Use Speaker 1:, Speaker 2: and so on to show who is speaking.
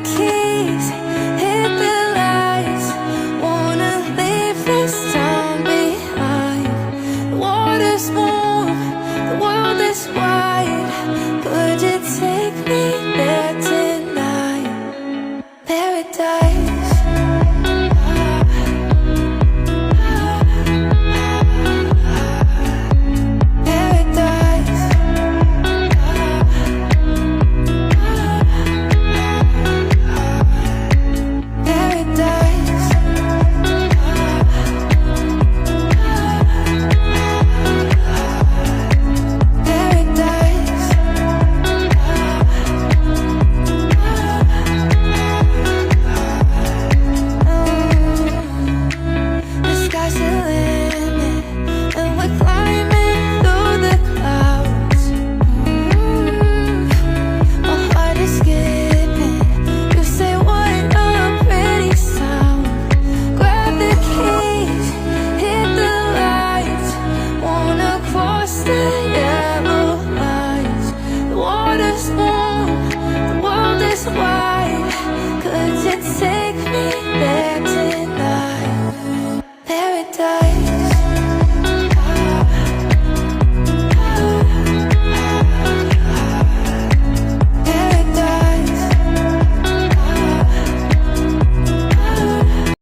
Speaker 1: keys, hit the lights. Wanna leave this town behind. The water's warm, the world is wide. Could you take me there tonight? Paradise. Wide, could you take me